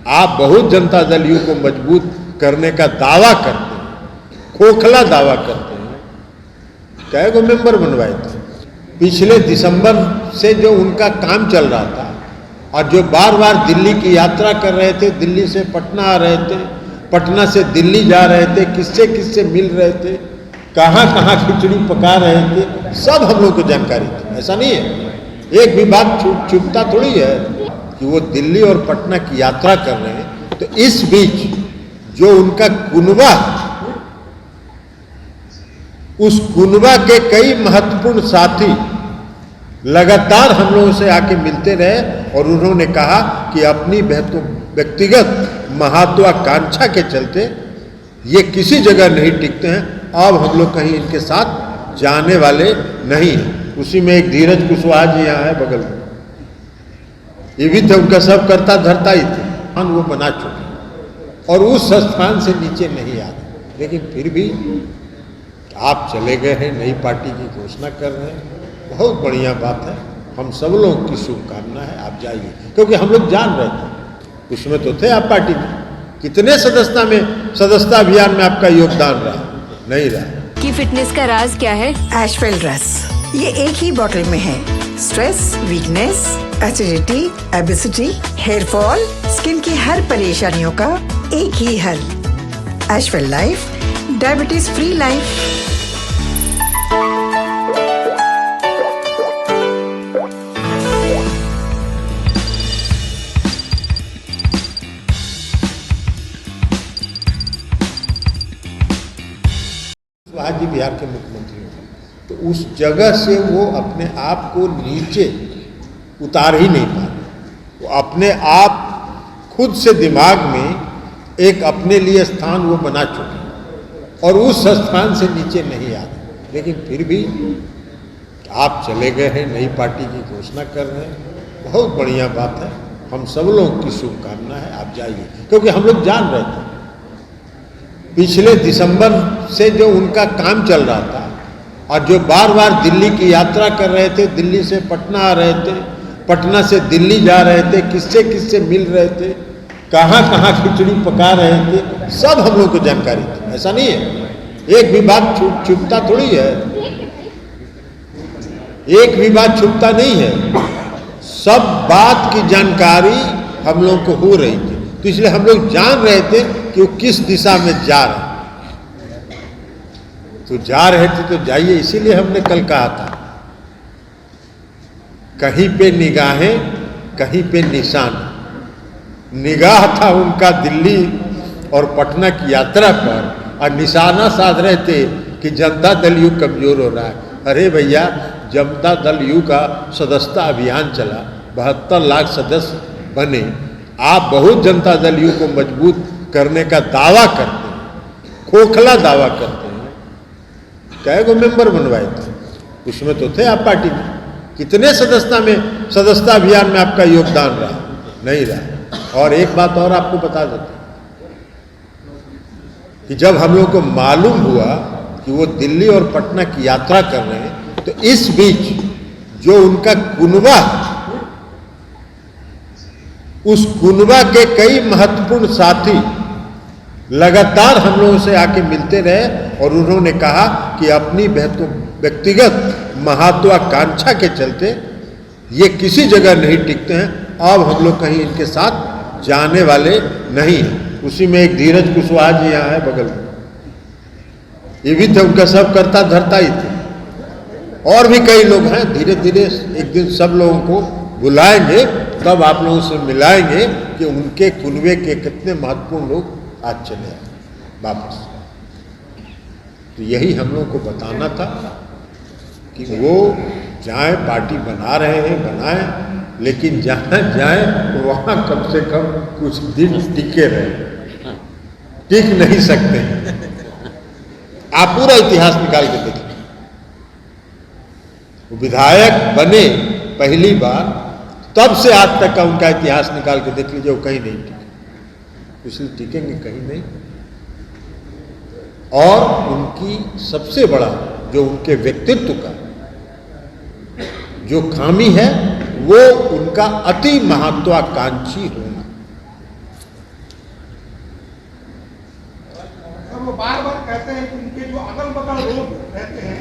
आप बहुत जनता दल यू को मजबूत करने का दावा करते हैं, खोखला दावा करते हैं। कई को मेंबर बनवाए थे पिछले दिसंबर से, जो उनका काम चल रहा था, और जो बार बार दिल्ली की यात्रा कर रहे थे, दिल्ली से पटना आ रहे थे, पटना से दिल्ली जा रहे थे, किससे किससे मिल रहे थे, कहाँ कहाँ खिचड़ी पका रहे थे, सब हम लोग को जानकारी थी। ऐसा नहीं है, एक भी बात चुपता थोड़ी है कि वो दिल्ली और पटना की यात्रा कर रहे हैं। तो इस बीच जो उनका कुनबा, उस कुनबा के कई महत्वपूर्ण साथी लगातार हम लोगों से आके मिलते रहे और उन्होंने कहा कि अपनी व्यक्तिगत महत्वाकांक्षा के चलते ये किसी जगह नहीं टिकते हैं, अब हम लोग कहीं इनके साथ जाने वाले नहीं हैं। उसी में एक धीरज कुशवाहा जी यहाँ है बगल में, ये भी थे, उनका सब करता धरता ही थे, वो बना चुके और उस स्थान से नीचे नहीं आ रहे। लेकिन फिर भी आप चले गए हैं, नई पार्टी की घोषणा कर रहे हैं, बहुत बढ़िया बात है। हम सब लोगों की शुभकामना है, आप जाइए, क्योंकि हम लोग जान रहे थे, उसमें तो थे आप पार्टी में, कितने सदस्यता अभियान में आपका योगदान रहा, नहीं रहा। कि फिटनेस का राज क्या है? एशवेल रस, ये एक ही बोतल में है। Stress, weakness, acidity, obesity, hair fall, skin की हर परेशानियों का एक ही हल। एशवेल life, diabetes free life. Kushwaha ji Bihar के मुख्यमंत्री हैं, तो उस जगह से वो अपने आप को नीचे उतार ही नहीं पा रहे। वो अपने आप खुद से दिमाग में एक अपने लिए स्थान वो बना चुके और उस स्थान से नीचे नहीं आ रहे। लेकिन फिर भी आप चले गए हैं, नई पार्टी की घोषणा कर रहे हैं, बहुत बढ़िया बात है। हम सब लोगों की शुभकामना है, आप जाइए, क्योंकि हम लोग जान रहे थे पिछले दिसंबर से जो उनका काम चल रहा था, और जो बार बार दिल्ली की यात्रा कर रहे थे, दिल्ली से पटना आ रहे थे, पटना से दिल्ली जा रहे थे, किससे किससे मिल रहे थे, कहाँ कहाँ खिचड़ी पका रहे थे, सब हम लोग को जानकारी थी। ऐसा नहीं है, एक भी बात चुपता थोड़ी है, एक भी बात छुपता नहीं है, सब बात की जानकारी हम लोग को हो रही थी। तो इसलिए हम लोग जान रहे थे कि वो किस दिशा में जा रहे, तो जा रहे थे तो जाइए। इसीलिए हमने कल कहा था, कहीं पे निगाहें कहीं पे निशान। निगाह था उनका दिल्ली और पटना की यात्रा पर, और निशाना साध रहे थे कि जनता दल यू कमजोर हो रहा है। अरे भैया, जनता दल यू का सदस्यता अभियान चला, 72 लाख सदस्य बने, आप बहुत जनता दल यू को मजबूत करने का दावा करते हैं, खोखला दावा करते हैं। कई को मेंबर बनवाए थे, उसमें तो थे आप पार्टी में, कितने सदस्यता अभियान में आपका योगदान रहा, नहीं रहा। और एक बात और आपको बता देते कि जब हम लोग को मालूम हुआ कि वो दिल्ली और पटना की यात्रा कर रहे हैं, तो इस बीच जो उनका कुनबा, उस कुनबा के कई महत्वपूर्ण साथी लगातार हम लोगों से आके मिलते रहे और उन्होंने कहा कि अपनी व्यक्तिगत महत्वाकांक्षा के चलते ये किसी जगह नहीं टिकते हैं, अब हम लोग कहीं इनके साथ जाने वाले नहीं हैं। उसी में एक धीरज कुशवाहा जी यहाँ है बगल में, ये भी थे, उनका सब करता धरता ही थे, और भी कई लोग हैं। धीरे धीरे एक दिन सब लोगों को बुलाएंगे, तब आप लोगों से मिलाएंगे कि उनके कुनबे के कितने महत्वपूर्ण लोग आज चले आए वापस। तो यही हम लोगों को बताना था कि वो जाए, पार्टी बना रहे हैं बनाएं, लेकिन जहाँ जाए वहाँ कम से कम कुछ दिन टिके रहे, टिक नहीं सकते। आप पूरा इतिहास निकाल के देखिए, विधायक बने पहली बार, तब से आज तक का उनका इतिहास निकाल के देख लीजिए, वो कहीं नहीं टिके, इसलिए टिकेंगे कहीं नहीं। और उनकी सबसे बड़ा जो उनके व्यक्तित्व का जो खामी है, वो उनका अति महत्वाकांक्षी होना। वो बार बार कहते हैं कि उनके जो अगल बगल लोग रहते हैं